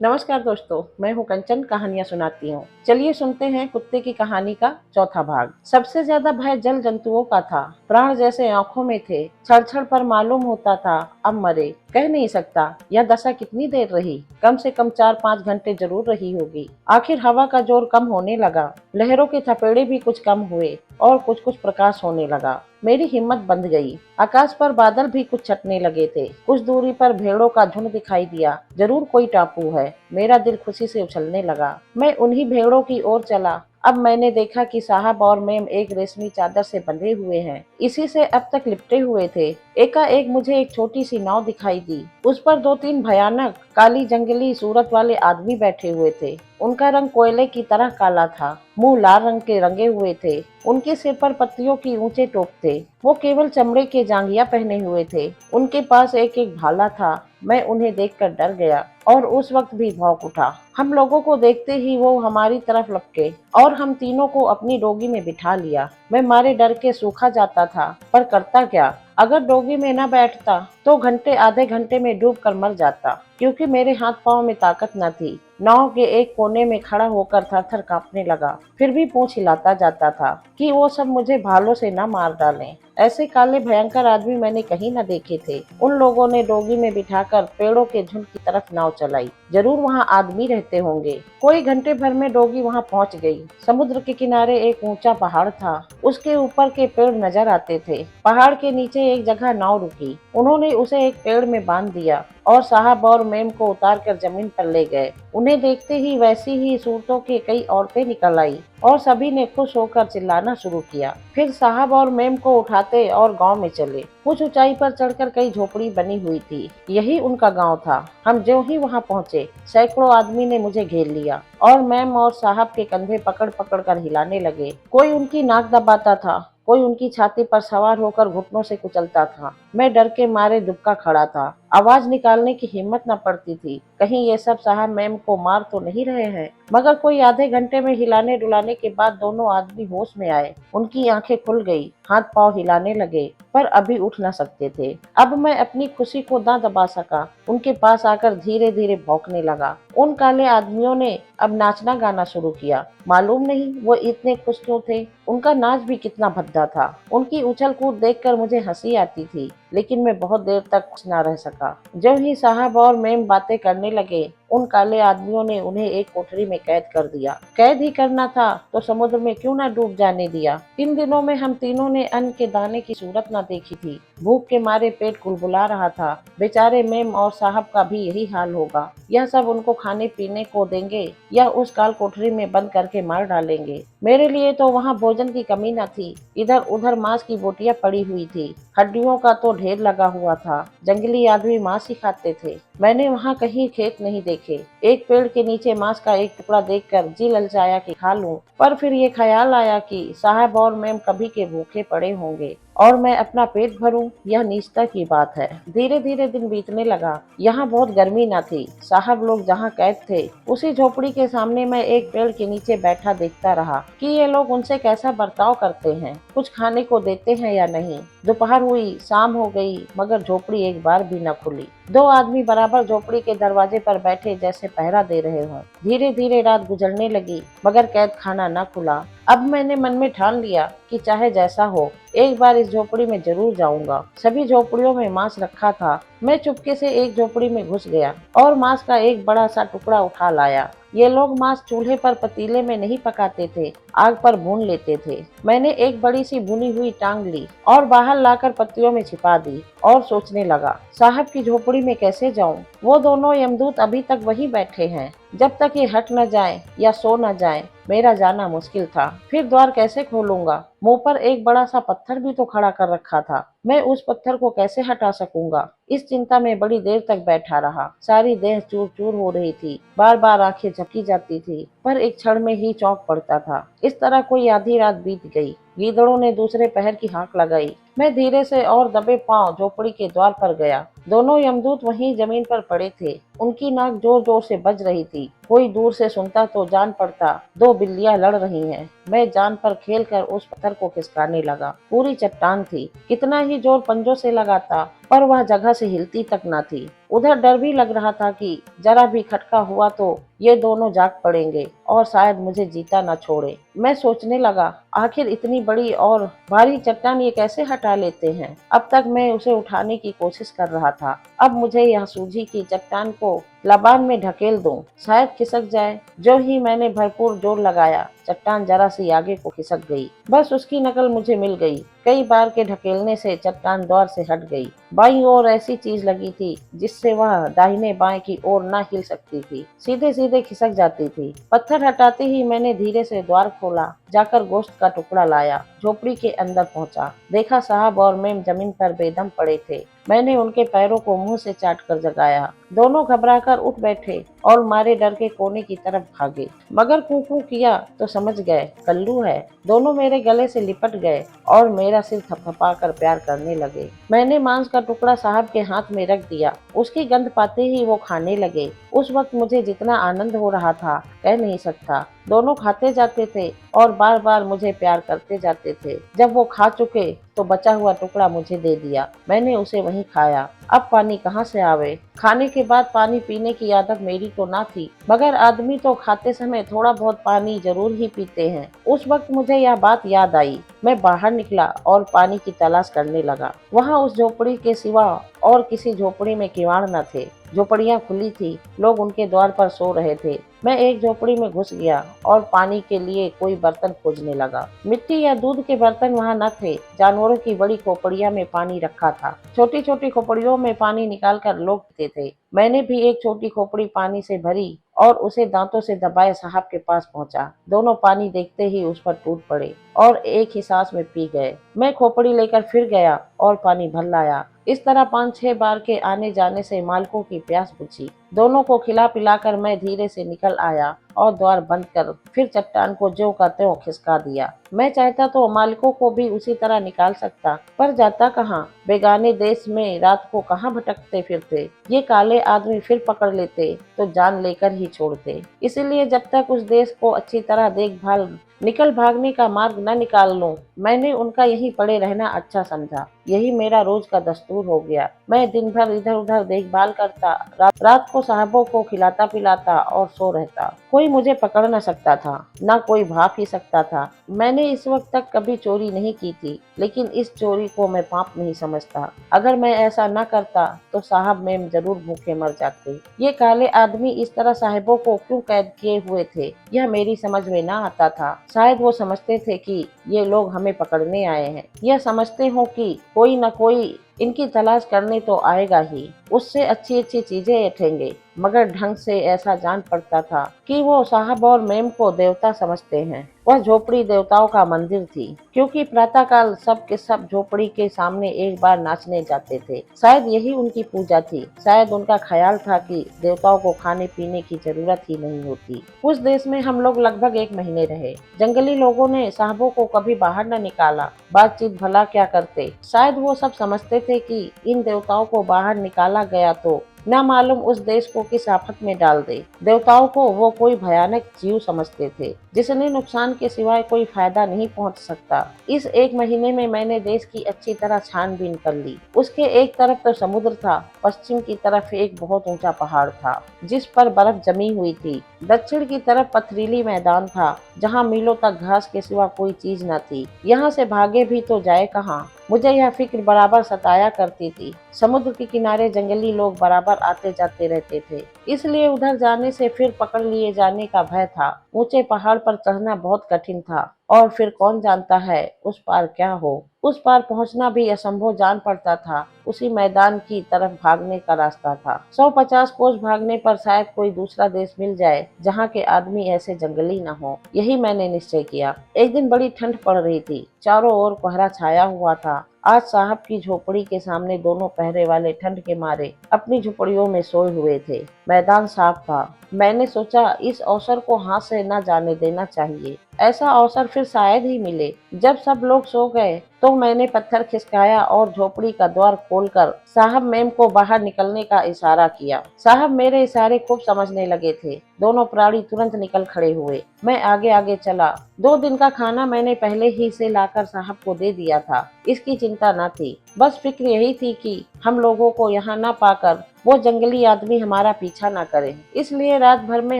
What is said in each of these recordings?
नमस्कार दोस्तों, मैं हूँ कंचन, कहानियाँ सुनाती हूँ। चलिए सुनते हैं कुत्ते की कहानी का चौथा भाग। सबसे ज्यादा भय जल जंतुओं का था। प्राण जैसे आंखों में थे। छड़ पर मालूम होता था अब मरे। कह नहीं सकता यह दशा कितनी देर रही। कम से कम 4-5 घंटे जरूर रही होगी। आखिर हवा का जोर कम होने लगा। लहरों के थपेड़े भी कुछ कम हुए और कुछ कुछ प्रकाश होने लगा। मेरी हिम्मत बंध गई। आकाश पर बादल भी कुछ छटने लगे थे। कुछ दूरी पर भेड़ों का झुंड दिखाई दिया। जरूर कोई टापू है। मेरा दिल खुशी से उछलने लगा। मैं उन्हीं भेड़ों की ओर चला। अब मैंने देखा कि साहब और मेम एक रेशमी चादर से बंधे हुए हैं। इसी से अब तक लिपटे हुए थे। एकाएक मुझे एक छोटी सी नाव दिखाई दी। उस पर 2-3 भयानक काली जंगली सूरत वाले आदमी बैठे हुए थे। उनका रंग कोयले की तरह काला था। मुंह लाल रंग के रंगे हुए थे। उनके सिर पर पत्तियों की ऊंचे टोप थे। वो केवल चमड़े के जांघिया पहने हुए थे। उनके पास एक एक भाला था। मैं उन्हें देखकर डर गया और उस वक्त भी भौंक उठा। हम लोगों को देखते ही वो हमारी तरफ लपके और हम तीनों को अपनी डोगी में बिठा लिया। मैं मारे डर के सूखा जाता था, पर करता क्या। अगर डोगी में न बैठता तो घंटे आधे घंटे में डूब कर मर जाता, क्योंकि मेरे हाथ पांव में ताकत न थी। नाव के एक कोने में खड़ा होकर थर थर कांपने लगा। फिर भी पूंछ हिलाता जाता था कि वो सब मुझे भालों से न मार डालें। ऐसे काले भयंकर आदमी मैंने कहीं न देखे थे। उन लोगों ने डोगी में बिठाकर पेड़ों के झुंड की तरफ नाव चलाई। जरूर वहाँ आदमी रहते होंगे। कोई घंटे भर में डोगी वहाँ पहुँच गई। समुद्र के किनारे एक ऊंचा पहाड़ था। उसके ऊपर के पेड़ नजर आते थे। पहाड़ के नीचे एक जगह नाव रुकी। उन्होंने उसे एक पेड़ में बांध दिया और साहब और मेम को उतार कर जमीन पर ले गए। उन्हें देखते ही वैसी ही सूरतों की कई औरतें निकल आई और सभी ने खुश होकर चिल्लाना शुरू किया। फिर साहब और मेम को उठाते और गांव में चले। कुछ ऊंचाई पर चढ़कर कई झोपड़ी बनी हुई थी। यही उनका गांव था। हम ज्यों ही वहां पहुंचे, सैकड़ों आदमी ने मुझे घेर लिया और मैम और साहब के कंधे पकड़ पकड़ कर हिलाने लगे। कोई उनकी नाक दबाता था, कोई उनकी छाती पर सवार होकर घुटनों से कुचलता था। मैं डर के मारे दुबका खड़ा था। आवाज निकालने की हिम्मत न पड़ती थी। कहीं ये सब साहब मैम को मार तो नहीं रहे हैं। मगर कोई आधे घंटे में हिलाने डुलाने के बाद दोनों आदमी होश में आए। उनकी आंखें खुल गई, हाथ पांव हिलाने लगे, पर अभी उठ न सकते थे। अब मैं अपनी खुशी को ना दबा सका। उनके पास आकर धीरे धीरे भौंकने लगा। उन काले आदमियों ने अब नाचना गाना शुरू किया। मालूम नहीं वो इतने खुश क्यों थे। उनका नाच भी कितना भद्दा था। उनकी उछल कूद देखकर मुझे हंसी आती थी, लेकिन मैं बहुत देर तक खुश न रह सका। जब ही साहब और मेम बातें करने लगे, उन काले आदमियों ने उन्हें एक कोठरी में कैद कर दिया। कैद ही करना था तो समुद्र में क्यों न डूब जाने दिया। इन दिनों में हम तीनों ने अन्न के दाने की सूरत न देखी थी। भूख के मारे पेट कुलबुला रहा था। बेचारे मेम और साहब का भी यही हाल होगा। यह सब उनको खाने पीने को देंगे या उस काल कोठरी में बंद करके मार डालेंगे। मेरे लिए तो वहाँ भोजन की कमी न थी। इधर उधर मांस की बोटियां पड़ी हुई थी। हड्डियों का तो ढेर लगा हुआ था। जंगली आदमी मांस ही खाते थे। मैंने वहाँ कहीं खेत नहीं देखे। एक पेड़ के नीचे मांस का एक टुकड़ा देखकर जी ललचाया कि खा लूं, पर फिर ये ख्याल आया कि साहब और मैम कभी के भूखे पड़े होंगे और मैं अपना पेट भरूं, यह नीचता की बात है। धीरे धीरे दिन बीतने लगा। यहाँ बहुत गर्मी न थी। साहब लोग जहाँ कैद थे, उसी झोपड़ी के सामने मैं एक पेड़ के नीचे बैठा देखता रहा कि ये लोग उनसे कैसा बर्ताव करते हैं, कुछ खाने को देते हैं या नहीं। दोपहर हुई, शाम हो गई, मगर झोपड़ी एक बार भी न खुली। दो आदमी बराबर झोपड़ी के दरवाजे पर बैठे जैसे पहरा दे रहे हों। धीरे धीरे रात गुजरने लगी, मगर कैद खाना न खुला। अब मैंने मन में ठान लिया कि चाहे जैसा हो, एक बार इस झोपड़ी में जरूर जाऊंगा। सभी झोपड़ियों में मांस रखा था। मैं चुपके से एक झोपड़ी में घुस गया और मांस का एक बड़ा सा टुकड़ा उठा लाया। ये लोग मांस चूल्हे पर पतीले में नहीं पकाते थे, आग पर भून लेते थे। मैंने एक बड़ी सी भुनी हुई टांग ली और बाहर लाकर पत्तियों में छिपा दी और सोचने लगा, साहब की झोपड़ी में कैसे जाऊं। वो दोनों यमदूत अभी तक वहीं बैठे हैं। जब तक ये हट न जाए या सो न जाए, मेरा जाना मुश्किल था। फिर द्वार कैसे खोलूंगा। मुंह पर एक बड़ा सा पत्थर भी तो खड़ा कर रखा था। मैं उस पत्थर को कैसे हटा सकूंगा। इस चिंता में बड़ी देर तक बैठा रहा। सारी देह चूर चूर हो रही थी। बार बार आंखें झपकी जाती थी, पर एक क्षण में ही चौंक पड़ता था। इस तरह कोई आधी रात बीत गई। गीदड़ों ने दूसरे पहर की हाँक लगाई। मैं धीरे से और दबे पांव झोपड़ी के द्वार पर गया। दोनों यमदूत वहीं जमीन पर पड़े थे। उनकी नाक जोर जोर से बज रही थी। कोई दूर से सुनता तो जान पड़ता दो बिल्लियां लड़ रही हैं। मैं जान पर खेलकर उस पत्थर को खिसकाने लगा। पूरी चट्टान थी। कितना ही जोर पंजों से लगाता, पर वह जगह से हिलती तक न थी। उधर डर भी लग रहा था कि जरा भी खटका हुआ तो ये दोनों जाग पड़ेंगे और शायद मुझे जीता न छोड़े। मैं सोचने लगा, आखिर इतनी बड़ी और भारी चट्टान ये कैसे हटा लेते हैं। अब तक मैं उसे उठाने की कोशिश कर रहा था, अब मुझे यह सूझी कि चट्टान को लबान में ढकेल दूं, शायद खिसक जाए। जो ही मैंने भरपूर जोर लगाया, चट्टान जरा सी आगे को खिसक गई। बस उसकी नकल मुझे मिल गई। कई बार के ढकेलने से चट्टान द्वार से हट गई। बाईं ओर ऐसी चीज लगी थी जिससे वह दाहिने बाएं की ओर न हिल सकती थी, सीधे सीधे खिसक जाती थी। पत्थर हटाते ही मैंने धीरे से द्वार खोला, जाकर गोश्त का टुकड़ा लाया, झोपड़ी के अंदर पहुंचा। देखा साहब और मेम जमीन पर बेदम पड़े थे। मैंने उनके पैरों को मुंह से चाट कर जगाया। दोनों घबराकर उठ बैठे और मारे डर के कोने की तरफ भागे। मगर कूकू किया तो समझ गए कल्लू है। दोनों मेरे गले से लिपट गए और मेरा सिर थपथपा कर प्यार करने लगे। मैंने मांस का टुकड़ा साहब के हाथ में रख दिया। उसकी गंध पाते ही वो खाने लगे। उस वक्त मुझे जितना आनंद हो रहा था कह नहीं सकता। दोनों खाते जाते थे और बार बार मुझे प्यार करते जाते थे। जब वो खा चुके तो बचा हुआ टुकड़ा मुझे दे दिया। मैंने उसे वहीं खाया। अब पानी कहाँ से आवे। खाने के बाद पानी पीने की आदत मेरी तो ना थी, मगर आदमी तो खाते समय थोड़ा बहुत पानी जरूर ही पीते हैं। उस वक्त मुझे यह बात याद आई। मैं बाहर निकला और पानी की तलाश करने लगा। वहाँ उस झोपड़ी के सिवा और किसी झोपड़ी में किवाड़ न थे। झोपड़ियाँ खुली थी, लोग उनके द्वार पर सो रहे थे। मैं एक झोपड़ी में घुस गया और पानी के लिए कोई बर्तन खोजने लगा। मिट्टी या दूध के बर्तन वहाँ न थे। जानवरों की बड़ी खोपड़िया में पानी रखा था। छोटी छोटी खोपड़ियों में पानी निकालकर लोग पीते थे। मैंने भी एक छोटी खोपड़ी पानी से भरी और उसे दांतों से दबाए साहब के पास पहुंचा। दोनों पानी देखते ही उस पर टूट पड़े और एक ही सांस में पी गए। मैं खोपड़ी लेकर फिर गया और पानी भर लाया। इस तरह 5-6 बार के आने जाने से मालकों की प्यास बुझी। दोनों को खिला पिलाकर मैं धीरे से निकल आया और द्वार बंद कर फिर चट्टान को ज्यों का त्यों खिसका दिया। मैं चाहता तो मालिकों को भी उसी तरह निकाल सकता, पर जाता कहाँ। बेगाने देश में रात को कहाँ भटकते फिरते। ये काले आदमी फिर पकड़ लेते तो जान लेकर ही छोड़ते। इसलिए जब तक उस देश को अच्छी तरह देखभाल निकल भागने का मार्ग न निकाल लूं, मैंने उनका यहीं पड़े रहना अच्छा समझा। यही मेरा रोज का दस्तूर हो गया। मैं दिन भर इधर उधर देखभाल करता, रात को साहबों को खिलाता पिलाता और सो रहता। कोई मुझे पकड़ न सकता था, न कोई भाग ही सकता था। मैंने इस वक्त तक कभी चोरी नहीं की थी, लेकिन इस चोरी को मैं पाप नहीं समझता। अगर मैं ऐसा न करता तो साहब मेम जरूर भूखे मर जाते। ये काले आदमी इस तरह साहिबों को क्यों कैद किए हुए थे, यह मेरी समझ में न आता था। शायद वो समझते थे कि ये लोग हमें पकड़ने आए हैं। यह समझते हो कि कोई न कोई इनकी तलाश करने तो आएगा ही, उससे अच्छी अच्छी चीजें ऐंठेंगे। मगर ढंग से ऐसा जान पड़ता था कि वो साहब और मेम को देवता समझते हैं। वह झोपड़ी देवताओं का मंदिर थी, क्योंकि प्रातःकाल सब के सब झोपड़ी के सामने एक बार नाचने जाते थे। शायद यही उनकी पूजा थी। शायद उनका ख्याल था कि देवताओं को खाने पीने की जरूरत ही नहीं होती। उस देश में हम लोग लगभग 1 महीने रहे। जंगली लोगों ने साहबों को कभी बाहर न निकाला। बातचीत भला क्या करते। शायद वो सब समझते थे कि इन देवताओं को बाहर निकाला गया तो न मालूम उस देश को किस आफत में डाल दे। देवताओं को वो कोई भयानक जीव समझते थे, जिसने नुकसान के सिवाय कोई फायदा नहीं पहुंच सकता। इस 1 महीने में मैंने देश की अच्छी तरह छानबीन कर ली। उसके एक तरफ तो समुद्र था, पश्चिम की तरफ एक बहुत ऊंचा पहाड़ था जिस पर बर्फ जमी हुई थी। दक्षिण की तरफ पथरीली मैदान था जहाँ मीलों तक घास के सिवा कोई चीज न थी। यहाँ से भागे भी तो जाए कहाँ। मुझे यह फिक्र बराबर सताया करती थी। समुद्र के किनारे जंगली लोग बराबर आते जाते रहते थे, इसलिए उधर जाने से फिर पकड़ लिए जाने का भय था। ऊंचे पहाड़ पर चढ़ना बहुत कठिन था और फिर कौन जानता है उस पार क्या हो। उस पार पहुंचना भी असंभव जान पड़ता था। उसी मैदान की तरफ भागने का रास्ता था। 150 कोस भागने पर शायद कोई दूसरा देश मिल जाए जहाँ के आदमी ऐसे जंगली न हो। यही मैंने निश्चय किया। एक दिन बड़ी ठंड पड़ रही थी। चारों ओर कोहरा छाया हुआ था। आज साहब की झोपड़ी के सामने दोनों पहरे वाले ठंड के मारे अपनी झोपड़ियों में सोए हुए थे। मैदान साफ था। मैंने सोचा इस अवसर को हाथ से न जाने देना चाहिए। ऐसा अवसर फिर शायद ही मिले। जब सब लोग सो गए तो मैंने पत्थर खिसकाया और झोपड़ी का द्वार खोलकर साहब मेम को बाहर निकलने का इशारा किया। साहब मेरे इशारे खूब समझने लगे थे। दोनों प्राणी तुरंत निकल खड़े हुए। मैं आगे आगे चला। 2 दिन का खाना मैंने पहले ही से लाकर साहब को दे दिया था। इसकी चिंता न थी। बस फिक्र यही थी कि हम लोगों को यहाँ न पाकर वो जंगली आदमी हमारा पीछा न करे, इसलिए रात भर में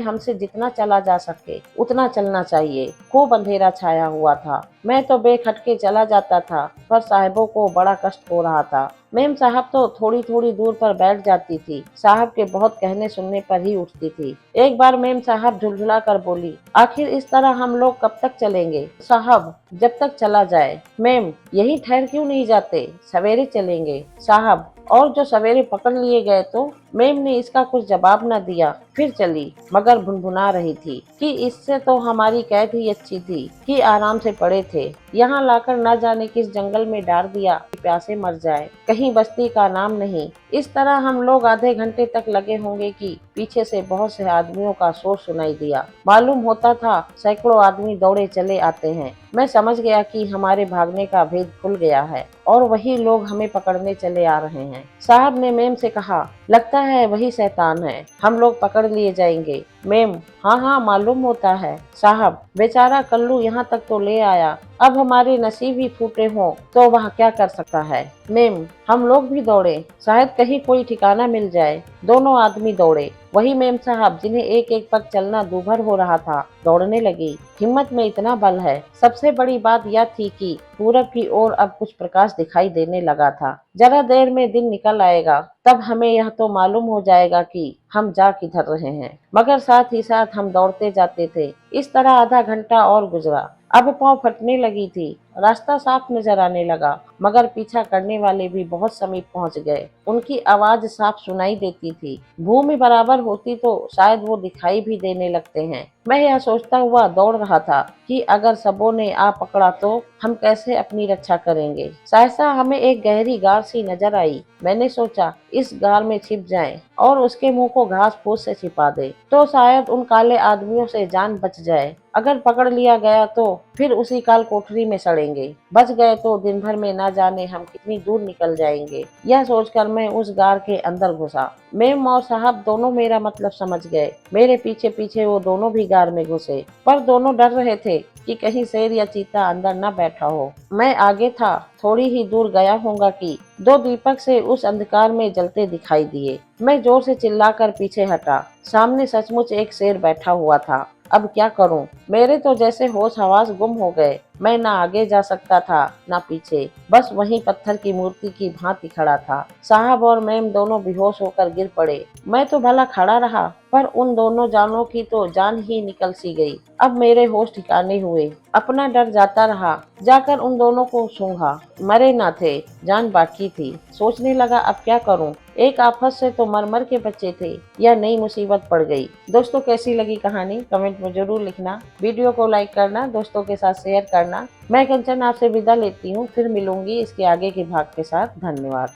हमसे जितना चला जा सके उतना चलना चाहिए। खूब अंधेरा छाया हुआ था। मैं तो बेखटके चला जाता था, पर साहिबों को बड़ा कष्ट हो रहा था। मेम साहब तो थोड़ी थोड़ी दूर पर बैठ जाती थी, साहब के बहुत कहने सुनने पर ही उठती थी। एक बार मेम साहब झुलझुला कर बोली, आखिर इस तरह हम लोग कब तक चलेंगे? साहब, जब तक चला जाए। मेम, यही ठहर क्यों नहीं जाते? सवेरे चलेंगे। साहब, और जो सवेरे पकड़ लिए गए तो? मेम ने इसका कुछ जवाब न दिया, फिर चली, मगर भुनभुना रही थी कि इससे तो हमारी कैद ही अच्छी थी कि आराम से पड़े थे। यहाँ लाकर न जाने किस जंगल में डाल दिया कि प्यासे मर जाए, कहीं बस्ती का नाम नहीं। इस तरह हम लोग आधे घंटे तक लगे होंगे कि पीछे से बहुत से आदमियों का शोर सुनाई दिया। मालूम होता था सैकड़ों आदमी दौड़े चले आते हैं। मैं समझ गया कि हमारे भागने का भेद खुल गया है और वही लोग हमें पकड़ने चले आ रहे हैं। साहब ने मेम से कहा, लगता है वही शैतान है, हम लोग पकड़ लिए जाएंगे। मेम, हाँ हाँ मालूम होता है। साहब, बेचारा कल्लू यहाँ तक तो ले आया, अब हमारे नसीब ही फूटे हों तो वह क्या कर सकता है। मेम, हम लोग भी दौड़े, शायद कहीं कोई ठिकाना मिल जाए। दोनों आदमी दौड़े। वही मेम साहब जिन्हें एक एक पग चलना दूभर हो रहा था, दौड़ने लगी। हिम्मत में इतना बल है। सबसे बड़ी बात यह थी कि पूरब की ओर अब कुछ प्रकाश दिखाई देने लगा था। जरा देर में दिन निकल आएगा, तब हमें यह तो मालूम हो जाएगा कि हम जा किधर रहे हैं। मगर साथ ही साथ हम दौड़ते जाते थे। इस तरह आधा घंटा और गुजरा। अब पाँव फटने लगी थी, रास्ता साफ नजर आने लगा, मगर पीछा करने वाले भी बहुत समीप पहुंच गए। उनकी आवाज साफ सुनाई देती थी। भूमि बराबर होती तो शायद वो दिखाई भी देने लगते हैं। मैं यह सोचता हुआ दौड़ रहा था कि अगर सबों ने आ पकड़ा तो हम कैसे अपनी रक्षा करेंगे। सहसा हमें एक गहरी गार सी नजर आई। मैंने सोचा इस गार में छिप जाएं और उसके मुंह को घास फूस से छिपा दे तो शायद उन काले आदमियों से जान बच जाए। अगर पकड़ लिया गया तो फिर उसी काल कोठरी में सड़ेंगे, बच गए तो दिन भर में ना जाने हम कितनी दूर निकल जाएंगे। यह सोचकर मैं उस गार के अंदर घुसा। मेम और साहब दोनों मेरा मतलब समझ गए। मेरे पीछे पीछे वो दोनों भी गार में घुसे, पर दोनों डर रहे थे कि कहीं शेर या चीता अंदर न बैठा हो। मैं आगे था, थोड़ी ही दूर गया होगा कि दो दीपक से उस अंधकार में जलते दिखाई दिए। मैं जोर से चिल्लाकर पीछे हटा। सामने सचमुच एक शेर बैठा हुआ था। अब क्या करूं? मेरे तो जैसे होश हवास गुम हो गए। मैं ना आगे जा सकता था ना पीछे, बस वहीं पत्थर की मूर्ति की भांति खड़ा था। साहब और मैम दोनों बेहोश होकर गिर पड़े। मैं तो भला खड़ा रहा, पर उन दोनों जानों की तो जान ही निकल सी गई। अब मेरे होश ठिकाने हुए। अपना डर जाता रहा। जाकर उन दोनों को सूंघा, मरे ना थे, जान बाकी थी। सोचने लगा अब क्या करूं? एक आफत से तो मर मर के बच्चे थे, या नई मुसीबत पड़ गई। दोस्तों, कैसी लगी कहानी कमेंट में जरूर लिखना। वीडियो को लाइक करना, दोस्तों के साथ शेयर करना। मैं कंचन आपसे विदा लेती हूँ, फिर मिलूंगी इसके आगे के भाग के साथ। धन्यवाद।